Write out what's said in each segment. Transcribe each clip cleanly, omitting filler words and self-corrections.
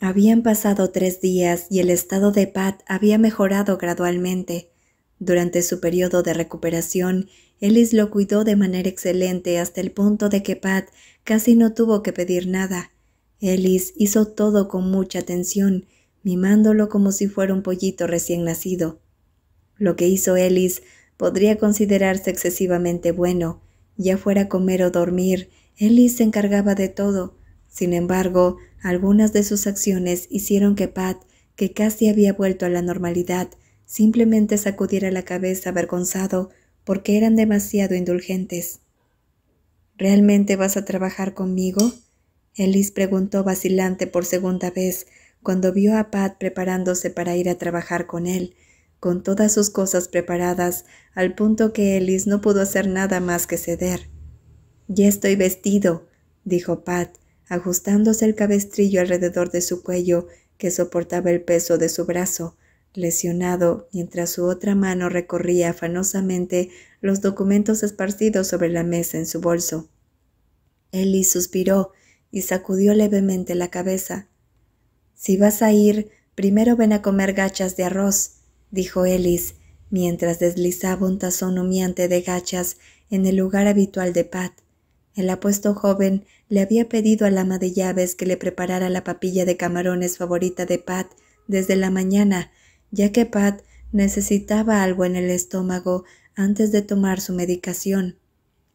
Habían pasado 3 días y el estado de Pat había mejorado gradualmente. Durante su periodo de recuperación, Ellis lo cuidó de manera excelente hasta el punto de que Pat casi no tuvo que pedir nada. Ellis hizo todo con mucha atención, mimándolo como si fuera un pollito recién nacido. Lo que hizo Ellis podría considerarse excesivamente bueno. Ya fuera comer o dormir, Ellis se encargaba de todo. Sin embargo, algunas de sus acciones hicieron que Pat, que casi había vuelto a la normalidad, simplemente sacudiera la cabeza avergonzado porque eran demasiado indulgentes. ¿Realmente vas a trabajar conmigo? Ellis preguntó vacilante por segunda vez cuando vio a Pat preparándose para ir a trabajar con él, con todas sus cosas preparadas, al punto que Ellis no pudo hacer nada más que ceder. «Ya estoy vestido», dijo Pat, ajustándose el cabestrillo alrededor de su cuello que soportaba el peso de su brazo, lesionado, mientras su otra mano recorría afanosamente los documentos esparcidos sobre la mesa en su bolso. Ellis suspiró y sacudió levemente la cabeza. «Si vas a ir, primero ven a comer gachas de arroz», dijo Ellis, mientras deslizaba un tazón humeante de gachas en el lugar habitual de Pat. El apuesto joven le había pedido al ama de llaves que le preparara la papilla de camarones favorita de Pat desde la mañana, ya que Pat necesitaba algo en el estómago antes de tomar su medicación.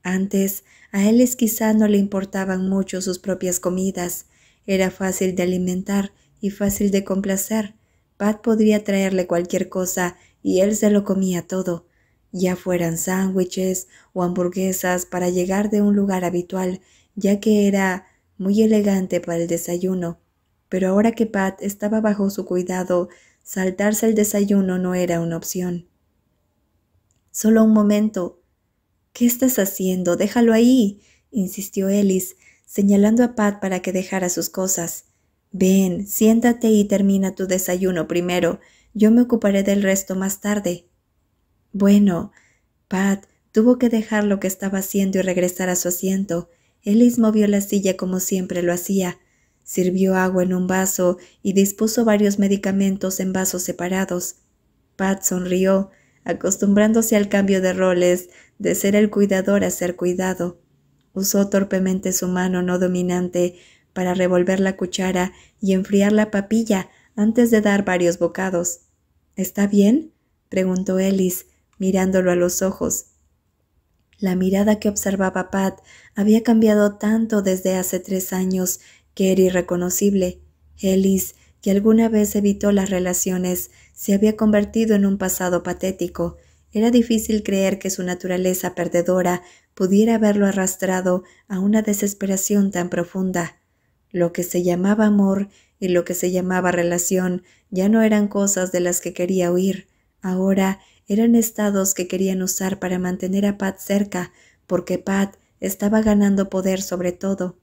Antes, a Ellis quizá no le importaban mucho sus propias comidas. Era fácil de alimentar y fácil de complacer. Pat podría traerle cualquier cosa y él se lo comía todo, ya fueran sándwiches o hamburguesas para llegar de un lugar habitual, ya que era muy elegante para el desayuno. Pero ahora que Pat estaba bajo su cuidado, saltarse el desayuno no era una opción. «Solo un momento». «¿Qué estás haciendo? Déjalo ahí», insistió Ellis, señalando a Pat para que dejara sus cosas. «Ven, siéntate y termina tu desayuno primero. Yo me ocuparé del resto más tarde». Bueno, Pat tuvo que dejar lo que estaba haciendo y regresar a su asiento. Ellis movió la silla como siempre lo hacía. Sirvió agua en un vaso y dispuso varios medicamentos en vasos separados. Pat sonrió, acostumbrándose al cambio de roles de ser el cuidador a ser cuidado. Usó torpemente su mano no dominante para revolver la cuchara y enfriar la papilla antes de dar varios bocados. «¿Está bien?», preguntó Ellis, mirándolo a los ojos. La mirada que observaba Pat había cambiado tanto desde hace 3 años que era irreconocible. Ellis, que alguna vez evitó las relaciones, se había convertido en un pasado patético. Era difícil creer que su naturaleza perdedora pudiera haberlo arrastrado a una desesperación tan profunda. Lo que se llamaba amor y lo que se llamaba relación ya no eran cosas de las que quería huir. Ahora eran estados que querían usar para mantener a Pat cerca, porque Pat estaba ganando poder sobre todo.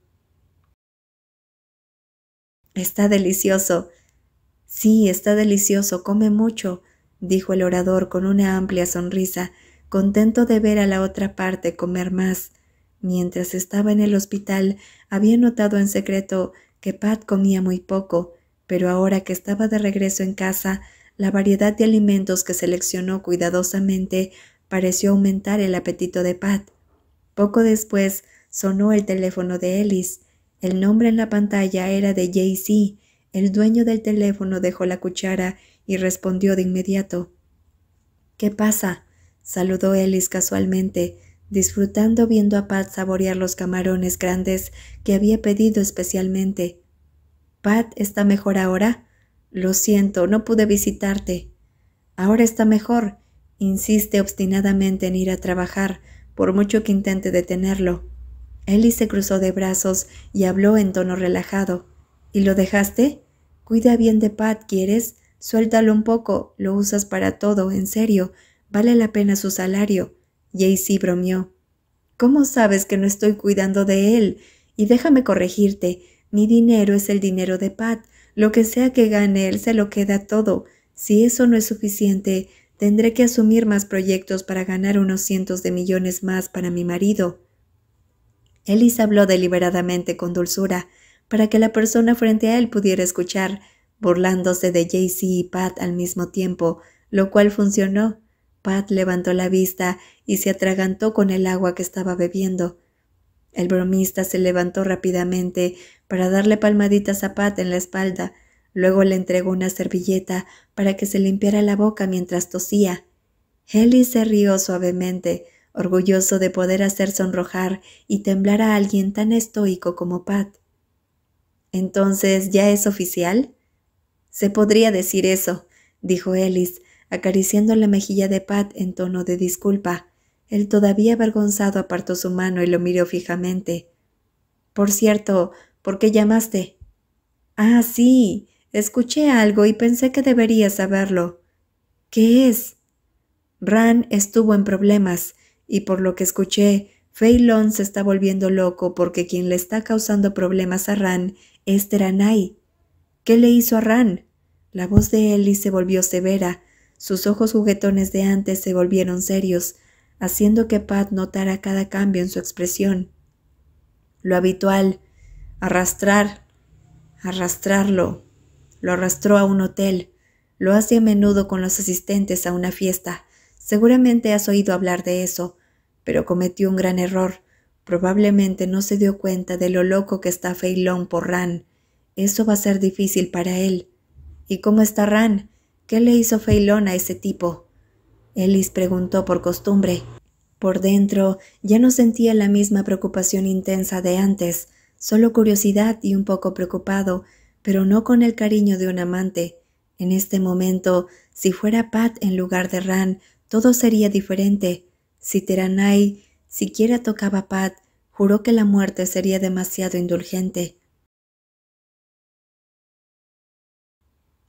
«Está delicioso». «Sí, está delicioso, come mucho», dijo el orador con una amplia sonrisa, contento de ver a la otra parte comer más. Mientras estaba en el hospital, había notado en secreto que Pat comía muy poco, pero ahora que estaba de regreso en casa, la variedad de alimentos que seleccionó cuidadosamente pareció aumentar el apetito de Pat. Poco después sonó el teléfono de Ellis. El nombre en la pantalla era de Jay-Z. El dueño del teléfono dejó la cuchara y respondió de inmediato. «¿Qué pasa?», saludó Ellis casualmente, disfrutando viendo a Pat saborear los camarones grandes que había pedido especialmente. «¿Pat está mejor ahora?» «Lo siento, no pude visitarte». «Ahora está mejor», insiste obstinadamente en ir a trabajar, por mucho que intente detenerlo. Ellis se cruzó de brazos y habló en tono relajado. «¿Y lo dejaste? Cuida bien de Pat, ¿quieres? Suéltalo un poco, lo usas para todo, en serio. Vale la pena su salario». Jay-Z bromeó. «¿Cómo sabes que no estoy cuidando de él? Y déjame corregirte, mi dinero es el dinero de Pat. Lo que sea que gane él se lo queda todo. Si eso no es suficiente, tendré que asumir más proyectos para ganar unos cientos de millones más para mi marido». Ellis habló deliberadamente con dulzura. para que la persona frente a él pudiera escuchar, burlándose de Jaycee y Pat al mismo tiempo, lo cual funcionó. Pat levantó la vista y se atragantó con el agua que estaba bebiendo. El bromista se levantó rápidamente para darle palmaditas a Pat en la espalda. Luego le entregó una servilleta para que se limpiara la boca mientras tosía. Ellis se rió suavemente, orgulloso de poder hacer sonrojar y temblar a alguien tan estoico como Pat. «¿Entonces ya es oficial?» «Se podría decir eso», dijo Ellis, acariciando la mejilla de Pat en tono de disculpa. Él, todavía avergonzado, apartó su mano y lo miró fijamente. «Por cierto, ¿por qué llamaste?» «Ah, sí, escuché algo y pensé que deberías saberlo». «¿Qué es?» «Ran estuvo en problemas, y por lo que escuché, Fei Long se está volviendo loco porque quien le está causando problemas a Ran es Teranai». «¿Qué le hizo a Ran?» La voz de Ellie se volvió severa. Sus ojos juguetones de antes se volvieron serios, haciendo que Pat notara cada cambio en su expresión. «Lo habitual, arrastrarlo. Lo arrastró a un hotel. Lo hace a menudo con los asistentes a una fiesta. Seguramente has oído hablar de eso, pero cometió un gran error. Probablemente no se dio cuenta de lo loco que está Fei Long por Ran. Eso va a ser difícil para él». «¿Y cómo está Ran? ¿Qué le hizo Fei Long a ese tipo?» Ellis preguntó por costumbre. Por dentro ya no sentía la misma preocupación intensa de antes, solo curiosidad y un poco preocupado, pero no con el cariño de un amante. En este momento, si fuera Pat en lugar de Ran, todo sería diferente. Si Teranai siquiera tocaba a Pat, juró que la muerte sería demasiado indulgente.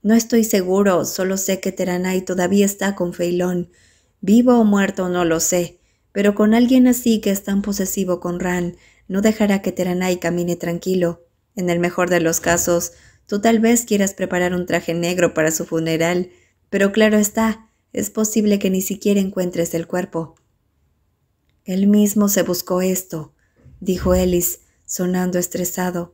«No estoy seguro, solo sé que Teranai todavía está con Fei Long. Vivo o muerto no lo sé, pero con alguien así que es tan posesivo con Ran, no dejará que Teranai camine tranquilo. En el mejor de los casos, tú tal vez quieras preparar un traje negro para su funeral, pero claro está, es posible que ni siquiera encuentres el cuerpo». «Él mismo se buscó esto», dijo Ellis, sonando estresado.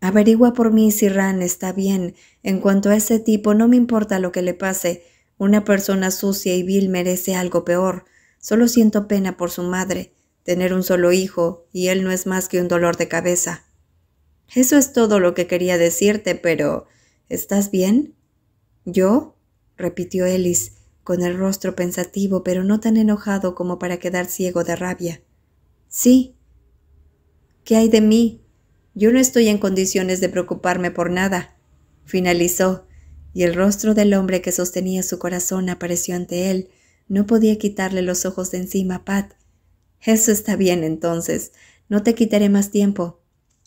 «Averigua por mí si Ran está bien. En cuanto a ese tipo, no me importa lo que le pase. Una persona sucia y vil merece algo peor. Solo siento pena por su madre. Tener un solo hijo, y él no es más que un dolor de cabeza». «Eso es todo lo que quería decirte, pero ¿estás bien?» «¿Yo?», repitió Ellis, con el rostro pensativo, pero no tan enojado como para quedar ciego de rabia. «Sí». «¿Qué hay de mí? Yo no estoy en condiciones de preocuparme por nada», finalizó, y el rostro del hombre que sostenía su corazón apareció ante él. No podía quitarle los ojos de encima a Pat. «Eso está bien, entonces. No te quitaré más tiempo».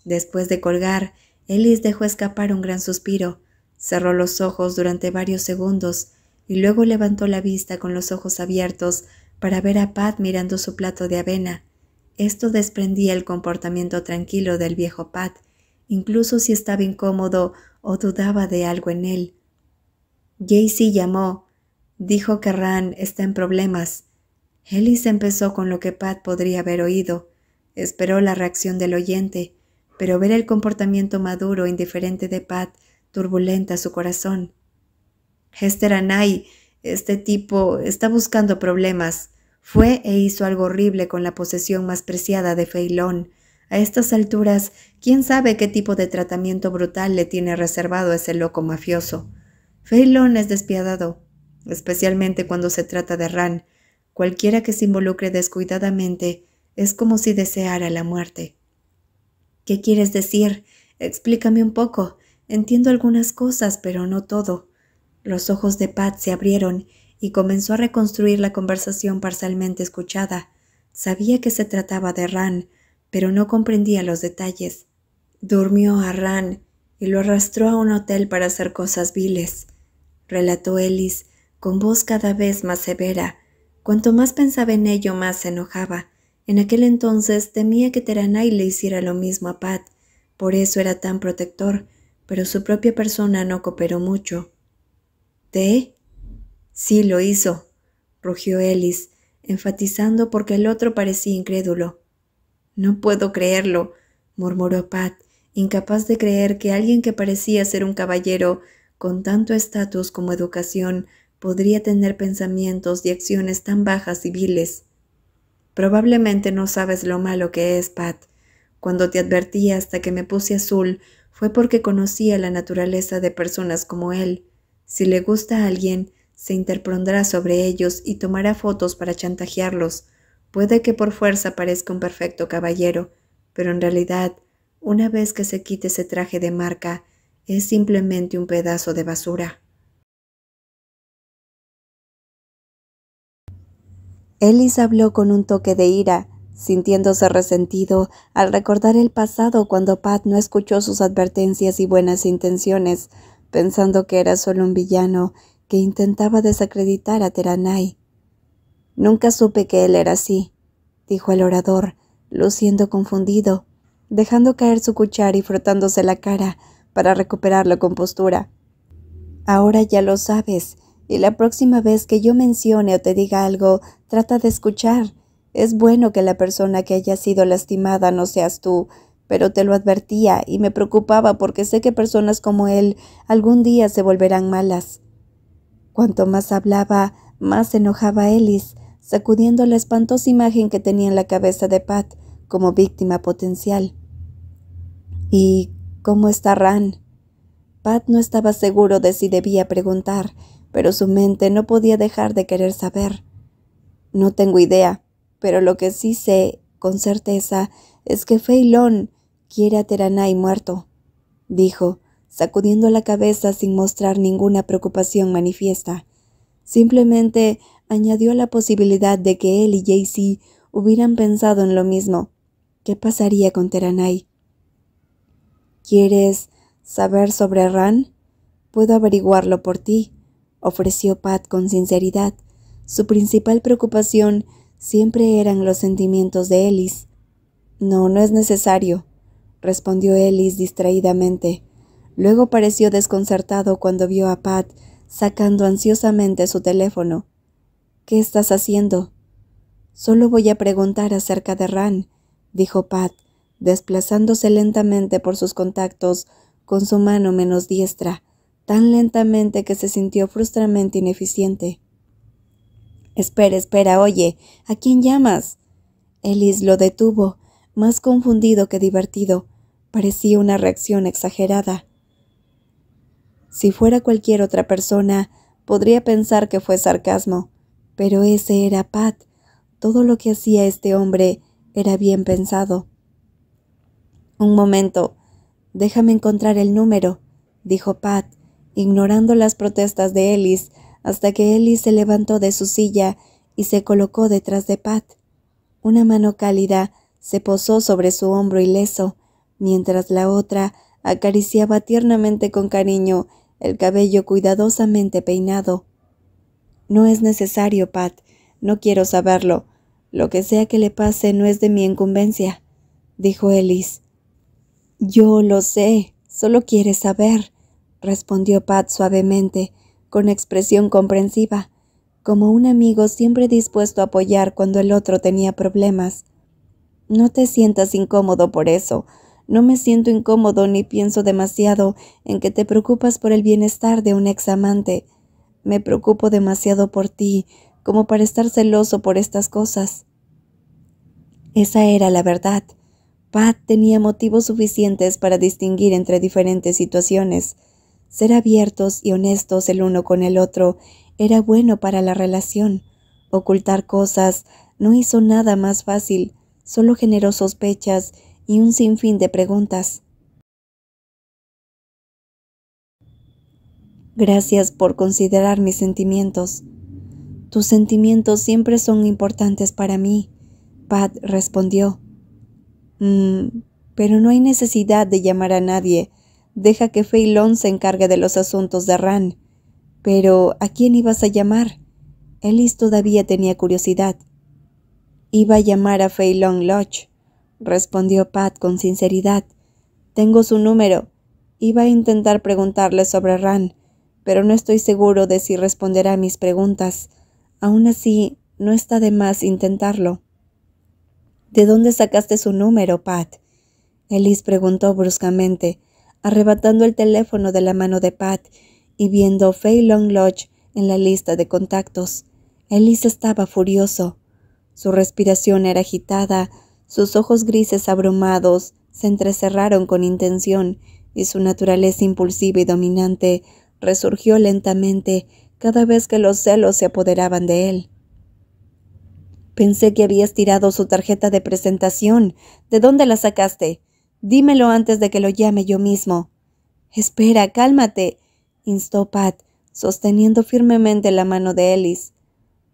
Después de colgar, Ellis dejó escapar un gran suspiro. Cerró los ojos durante varios segundos y luego levantó la vista con los ojos abiertos para ver a Pat mirando su plato de avena. Esto desprendía el comportamiento tranquilo del viejo Pat, incluso si estaba incómodo o dudaba de algo en él. «Jaycee llamó. Dijo que Ran está en problemas». Ellis empezó con lo que Pat podría haber oído. Esperó la reacción del oyente, pero ver el comportamiento maduro e indiferente de Pat turbulenta su corazón. «Es Teranai. Este tipo está buscando problemas. Fue e hizo algo horrible con la posesión más preciada de Fei Long. A estas alturas, ¿quién sabe qué tipo de tratamiento brutal le tiene reservado a ese loco mafioso? Fei Long es despiadado, especialmente cuando se trata de Ran. Cualquiera que se involucre descuidadamente es como si deseara la muerte». «¿Qué quieres decir? Explícame un poco. Entiendo algunas cosas, pero no todo». Los ojos de Pat se abrieron y comenzó a reconstruir la conversación parcialmente escuchada. Sabía que se trataba de Ran, pero no comprendía los detalles. «Durmió a Ran y lo arrastró a un hotel para hacer cosas viles», relató Ellis, con voz cada vez más severa. Cuanto más pensaba en ello, más se enojaba. En aquel entonces temía que Teranai le hiciera lo mismo a Pat, por eso era tan protector, pero su propia persona no cooperó mucho. «¿Té?» «Sí, lo hizo», rugió Ellis, enfatizando porque el otro parecía incrédulo. «No puedo creerlo», murmuró Pat, incapaz de creer que alguien que parecía ser un caballero con tanto estatus como educación podría tener pensamientos y acciones tan bajas y viles. Probablemente no sabes lo malo que es, Pat. Cuando te advertí hasta que me puse azul, fue porque conocía la naturaleza de personas como él. Si le gusta a alguien, se interpondrá sobre ellos y tomará fotos para chantajearlos. Puede que por fuerza parezca un perfecto caballero, pero en realidad, una vez que se quite ese traje de marca, es simplemente un pedazo de basura. Ellis habló con un toque de ira, sintiéndose resentido al recordar el pasado cuando Pat no escuchó sus advertencias y buenas intenciones, pensando que era solo un villano que intentaba desacreditar a Teranai. Nunca supe que él era así, dijo el orador, luciendo confundido, dejando caer su cuchara y frotándose la cara para recuperar la compostura. Ahora ya lo sabes, y la próxima vez que yo mencione o te diga algo, trata de escuchar. Es bueno que la persona que haya sido lastimada no seas tú, pero te lo advertía y me preocupaba porque sé que personas como él algún día se volverán malas. Cuanto más hablaba, más se enojaba Ellis, sacudiendo la espantosa imagen que tenía en la cabeza de Pat como víctima potencial. ¿Y cómo está Ran? Pat no estaba seguro de si debía preguntar, pero su mente no podía dejar de querer saber. No tengo idea, pero lo que sí sé con certeza es que Fei Long quiere a Teranai muerto, dijo, sacudiendo la cabeza sin mostrar ninguna preocupación manifiesta. Simplemente añadió la posibilidad de que él y Jaycee hubieran pensado en lo mismo. ¿Qué pasaría con Teranai? ¿Quieres saber sobre Ran? Puedo averiguarlo por ti, ofreció Pat con sinceridad. Su principal preocupación siempre eran los sentimientos de Ellis. No, no es necesario, respondió Ellis distraídamente. Luego pareció desconcertado cuando vio a Pat sacando ansiosamente su teléfono. ¿Qué estás haciendo? Solo voy a preguntar acerca de Ran, dijo Pat, desplazándose lentamente por sus contactos con su mano menos diestra, tan lentamente que se sintió frustramente ineficiente. Espera, oye, ¿a quién llamas? Ellis lo detuvo, más confundido que divertido. Parecía una reacción exagerada. Si fuera cualquier otra persona, podría pensar que fue sarcasmo, pero ese era Pat. Todo lo que hacía este hombre era bien pensado. Un momento, déjame encontrar el número, dijo Pat, ignorando las protestas de Ellis, hasta que Ellis se levantó de su silla y se colocó detrás de Pat. Una mano cálida se posó sobre su hombro ileso, mientras la otra acariciaba tiernamente con cariño el cabello cuidadosamente peinado. No es necesario, Pat, no quiero saberlo. Lo que sea que le pase no es de mi incumbencia, dijo Ellis. Yo lo sé, solo quieres saber, respondió Pat suavemente, con expresión comprensiva, como un amigo siempre dispuesto a apoyar cuando el otro tenía problemas. No te sientas incómodo por eso. No me siento incómodo ni pienso demasiado en que te preocupas por el bienestar de un examante. Me preocupo demasiado por ti como para estar celoso por estas cosas. Esa era la verdad. Pat tenía motivos suficientes para distinguir entre diferentes situaciones. Ser abiertos y honestos el uno con el otro era bueno para la relación. Ocultar cosas no hizo nada más fácil, solo generó sospechas y un sinfín de preguntas. Gracias por considerar mis sentimientos. Tus sentimientos siempre son importantes para mí, Pat respondió. Pero no hay necesidad de llamar a nadie. Deja que Fei Long se encargue de los asuntos de Ran. Pero, ¿a quién ibas a llamar? Ellis todavía tenía curiosidad. Iba a llamar a Fei Long Lodge, respondió Pat con sinceridad. Tengo su número. Iba a intentar preguntarle sobre Ran, pero no estoy seguro de si responderá a mis preguntas. Aún así, no está de más intentarlo. ¿De dónde sacaste su número, Pat? Ellis preguntó bruscamente, arrebatando el teléfono de la mano de Pat y viendo Fei Long Lodge en la lista de contactos. Ellis estaba furioso. Su respiración era agitada, sus ojos grises abrumados se entrecerraron con intención y su naturaleza impulsiva y dominante resurgió lentamente cada vez que los celos se apoderaban de él. Pensé que habías tirado su tarjeta de presentación. ¿De dónde la sacaste? Dímelo antes de que lo llame yo mismo. Espera, cálmate, instó Pat, sosteniendo firmemente la mano de Ellis.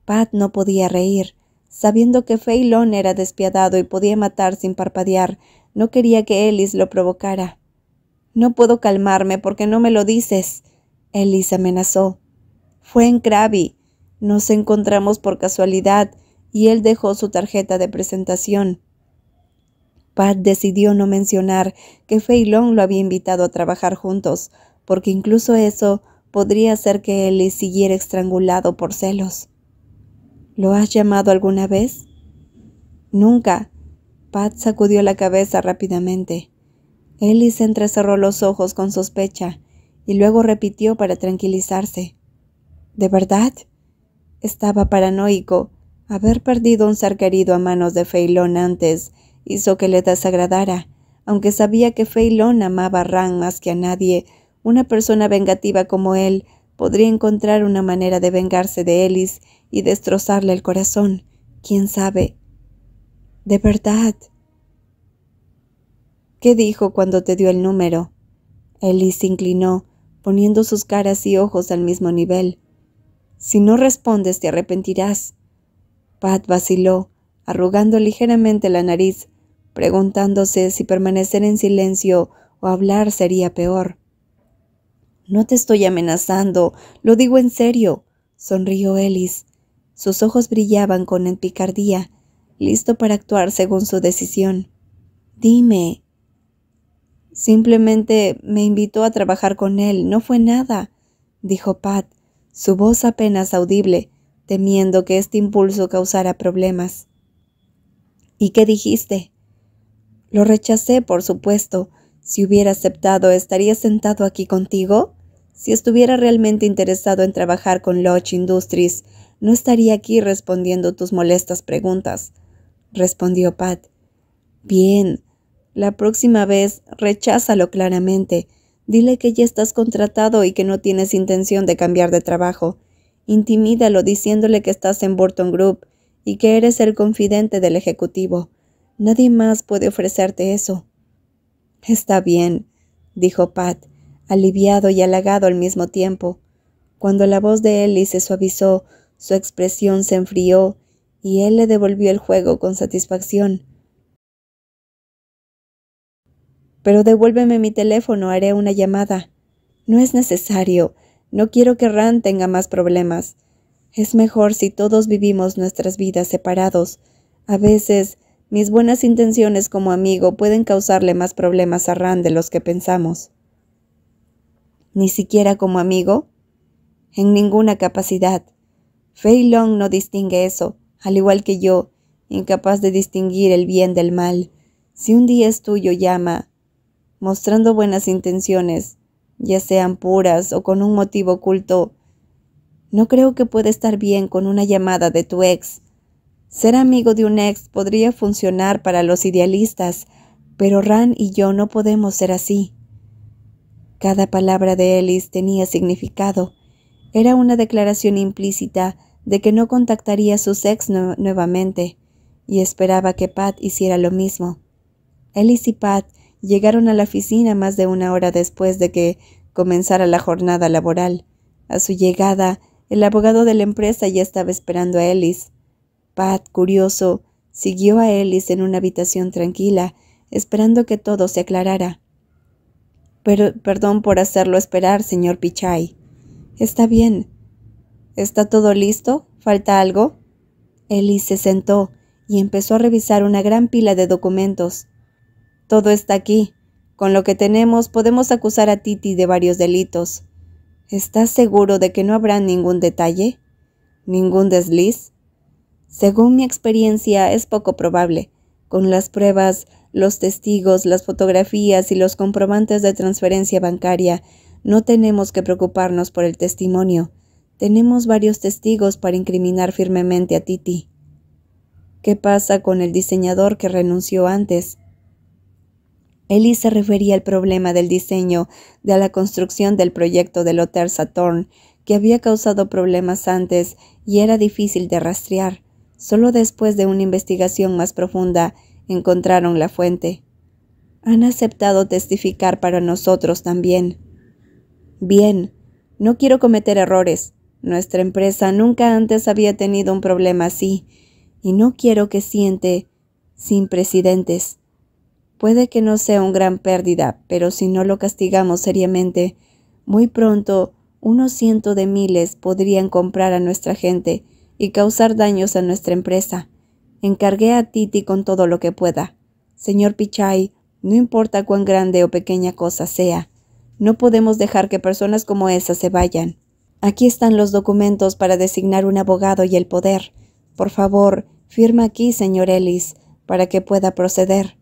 Pat no podía reír. Sabiendo que Fei Long era despiadado y podía matar sin parpadear, no quería que Ellis lo provocara. No puedo calmarme porque no me lo dices, Ellis amenazó. Fue en Krabi. Nos encontramos por casualidad y él dejó su tarjeta de presentación. Pat decidió no mencionar que Fei Long lo había invitado a trabajar juntos, porque incluso eso podría hacer que Ellis siguiera estrangulado por celos. ¿Lo has llamado alguna vez? Nunca. Pat sacudió la cabeza rápidamente. Ellis entrecerró los ojos con sospecha y luego repitió para tranquilizarse. ¿De verdad? Estaba paranoico. Haber perdido un ser querido a manos de Fei Long antes hizo que le desagradara, aunque sabía que Fei Long amaba a Ran más que a nadie. Una persona vengativa como él podría encontrar una manera de vengarse de Ellis y destrozarle el corazón. ¿Quién sabe? ¿De verdad? ¿Qué dijo cuando te dio el número? Ellis se inclinó, poniendo sus caras y ojos al mismo nivel. Si no respondes, te arrepentirás. Pat vaciló, arrugando ligeramente la nariz, preguntándose si permanecer en silencio o hablar sería peor. No te estoy amenazando, lo digo en serio, sonrió Ellis. Sus ojos brillaban con picardía, listo para actuar según su decisión. Dime. Simplemente me invitó a trabajar con él, no fue nada, dijo Pat, su voz apenas audible, temiendo que este impulso causara problemas. ¿Y qué dijiste? Lo rechacé, por supuesto. Si hubiera aceptado, ¿estaría sentado aquí contigo? Si estuviera realmente interesado en trabajar con Lodge Industries, no estaría aquí respondiendo tus molestas preguntas, respondió Pat. Bien, la próxima vez recházalo claramente. Dile que ya estás contratado y que no tienes intención de cambiar de trabajo. Intimídalo diciéndole que estás en Burton Group y que eres el confidente del ejecutivo. Nadie más puede ofrecerte eso. Está bien, dijo Pat, aliviado y halagado al mismo tiempo. Cuando la voz de Ellis se suavizó, su expresión se enfrió y él le devolvió el juego con satisfacción. Pero devuélveme mi teléfono, haré una llamada. No es necesario. No quiero que Ran tenga más problemas. Es mejor si todos vivimos nuestras vidas separados. A veces, mis buenas intenciones como amigo pueden causarle más problemas a Ran de los que pensamos. ¿Ni siquiera como amigo? En ninguna capacidad. Fei Long no distingue eso, al igual que yo, incapaz de distinguir el bien del mal. Si un día es tuyo, llama, mostrando buenas intenciones, ya sean puras o con un motivo oculto. No creo que pueda estar bien con una llamada de tu ex. Ser amigo de un ex podría funcionar para los idealistas, pero Ran y yo no podemos ser así. Cada palabra de Ellis tenía significado. Era una declaración implícita de que no contactaría a sus ex nuevamente, y esperaba que Pat hiciera lo mismo. Ellis y Pat llegaron a la oficina más de una hora después de que comenzara la jornada laboral. A su llegada, el abogado de la empresa ya estaba esperando a Ellis. Pat, curioso, siguió a Ellis en una habitación tranquila, esperando que todo se aclarara. Perdón por hacerlo esperar, señor Pichai. Está bien. ¿Está todo listo? ¿Falta algo? Ellis se sentó y empezó a revisar una gran pila de documentos. Todo está aquí. Con lo que tenemos podemos acusar a Titi de varios delitos. ¿Estás seguro de que no habrá ningún detalle? ¿Ningún desliz? Según mi experiencia, es poco probable. Con las pruebas, los testigos, las fotografías y los comprobantes de transferencia bancaria. No tenemos que preocuparnos por el testimonio. Tenemos varios testigos para incriminar firmemente a Titi. ¿Qué pasa con el diseñador que renunció antes? Ellis se refería al problema del diseño de la construcción del proyecto del Hotel Saturn, que había causado problemas antes y era difícil de rastrear. Solo después de una investigación más profunda encontraron la fuente. Han aceptado testificar para nosotros también. Bien, no quiero cometer errores. Nuestra empresa nunca antes había tenido un problema así, y no quiero que siente sin precedentes. Puede que no sea una gran pérdida, pero si no lo castigamos seriamente, muy pronto unos cientos de miles podrían comprar a nuestra gente y causar daños a nuestra empresa. Encargué a Titi con todo lo que pueda. Señor Pichai, no importa cuán grande o pequeña cosa sea, no podemos dejar que personas como esas se vayan. Aquí están los documentos para designar un abogado y el poder. Por favor, firma aquí, señor Ellis, para que pueda proceder.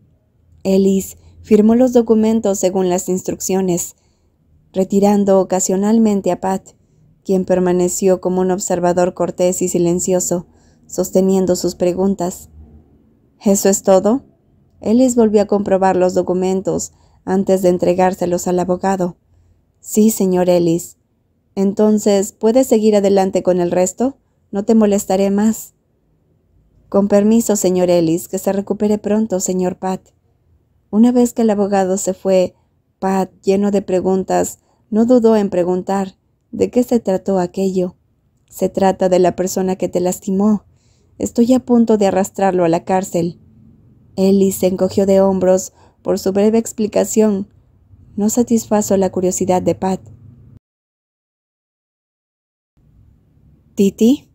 Ellis firmó los documentos según las instrucciones, retirando ocasionalmente a Pat, quien permaneció como un observador cortés y silencioso, sosteniendo sus preguntas. ¿Eso es todo? Ellis volvió a comprobar los documentos antes de entregárselos al abogado. Sí, señor Ellis. Entonces, ¿puedes seguir adelante con el resto? No te molestaré más. Con permiso, señor Ellis, que se recupere pronto, señor Pat. Una vez que el abogado se fue, Pat, lleno de preguntas, no dudó en preguntar, ¿de qué se trató aquello? Se trata de la persona que te lastimó. Estoy a punto de arrastrarlo a la cárcel. Ellis se encogió de hombros por su breve explicación. No satisfazo la curiosidad de Pat. ¿Titi?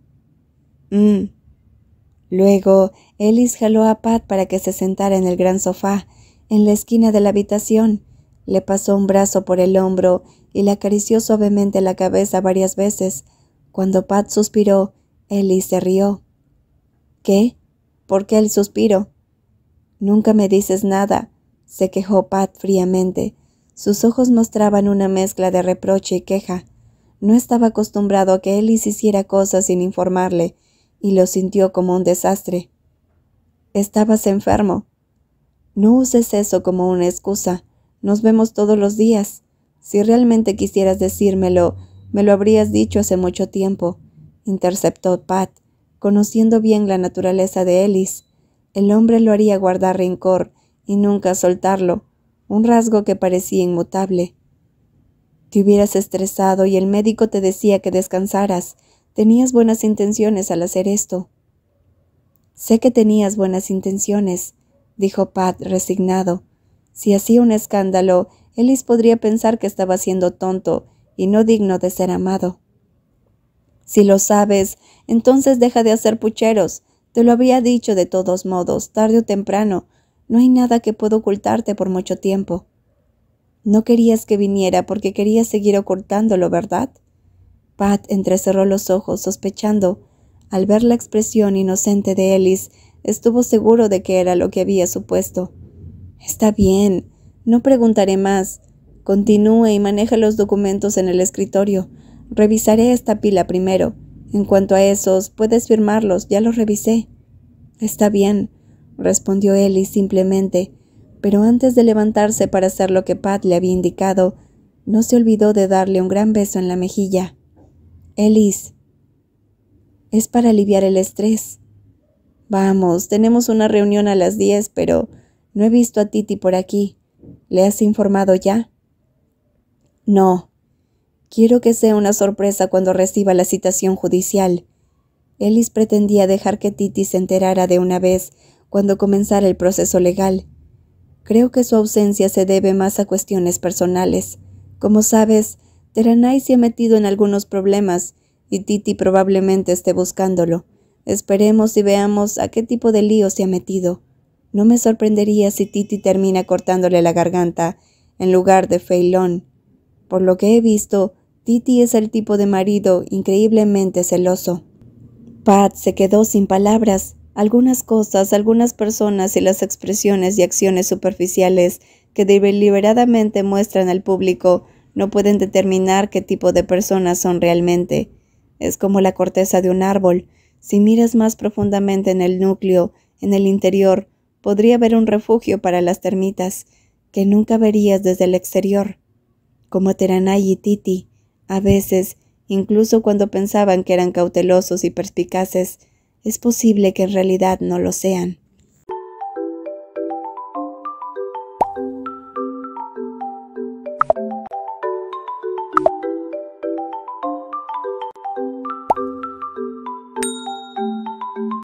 Luego, Ellis jaló a Pat para que se sentara en el gran sofá, en la esquina de la habitación. Le pasó un brazo por el hombro y le acarició suavemente la cabeza varias veces. Cuando Pat suspiró, Ellis se rió. ¿Qué? ¿Por qué el suspiro? Nunca me dices nada, se quejó Pat fríamente. Sus ojos mostraban una mezcla de reproche y queja. No estaba acostumbrado a que Ellis hiciera cosas sin informarle, y lo sintió como un desastre. Estabas enfermo. No uses eso como una excusa. Nos vemos todos los días. Si realmente quisieras decírmelo, me lo habrías dicho hace mucho tiempo, interceptó Pat, conociendo bien la naturaleza de Ellis. El hombre lo haría guardar rencor y nunca soltarlo, un rasgo que parecía inmutable. Te hubieras estresado y el médico te decía que descansaras. Tenías buenas intenciones al hacer esto. Sé que tenías buenas intenciones, dijo Pat resignado. Si hacía un escándalo, Ellis podría pensar que estaba siendo tonto y no digno de ser amado. Si lo sabes, entonces deja de hacer pucheros. Te lo había dicho de todos modos, tarde o temprano. No hay nada que pueda ocultarte por mucho tiempo. No querías que viniera porque querías seguir ocultándolo, ¿verdad? Pat entrecerró los ojos, sospechando. Al ver la expresión inocente de Ellis, estuvo seguro de que era lo que había supuesto. Está bien, no preguntaré más. Continúe y maneja los documentos en el escritorio. Revisaré esta pila primero. En cuanto a esos, puedes firmarlos, ya los revisé. Está bien, respondió Ellis simplemente, pero antes de levantarse para hacer lo que Pat le había indicado, no se olvidó de darle un gran beso en la mejilla. Ellis, es para aliviar el estrés. Vamos, tenemos una reunión a las 10, pero no he visto a Titi por aquí. ¿Le has informado ya? No. Quiero que sea una sorpresa cuando reciba la citación judicial. Ellis pretendía dejar que Titi se enterara de una vez cuando comenzara el proceso legal. Creo que su ausencia se debe más a cuestiones personales. Como sabes, Teranai se ha metido en algunos problemas y Titi probablemente esté buscándolo. Esperemos y veamos a qué tipo de lío se ha metido. No me sorprendería si Titi termina cortándole la garganta en lugar de Feilón. Por lo que he visto, Titi es el tipo de marido increíblemente celoso. Pat se quedó sin palabras. Algunas cosas, algunas personas y las expresiones y acciones superficiales que deliberadamente muestran al público no pueden determinar qué tipo de personas son realmente. Es como la corteza de un árbol. Si miras más profundamente en el núcleo, en el interior, podría haber un refugio para las termitas, que nunca verías desde el exterior. Como Teranay y Titi, a veces, incluso cuando pensaban que eran cautelosos y perspicaces, es posible que en realidad no lo sean.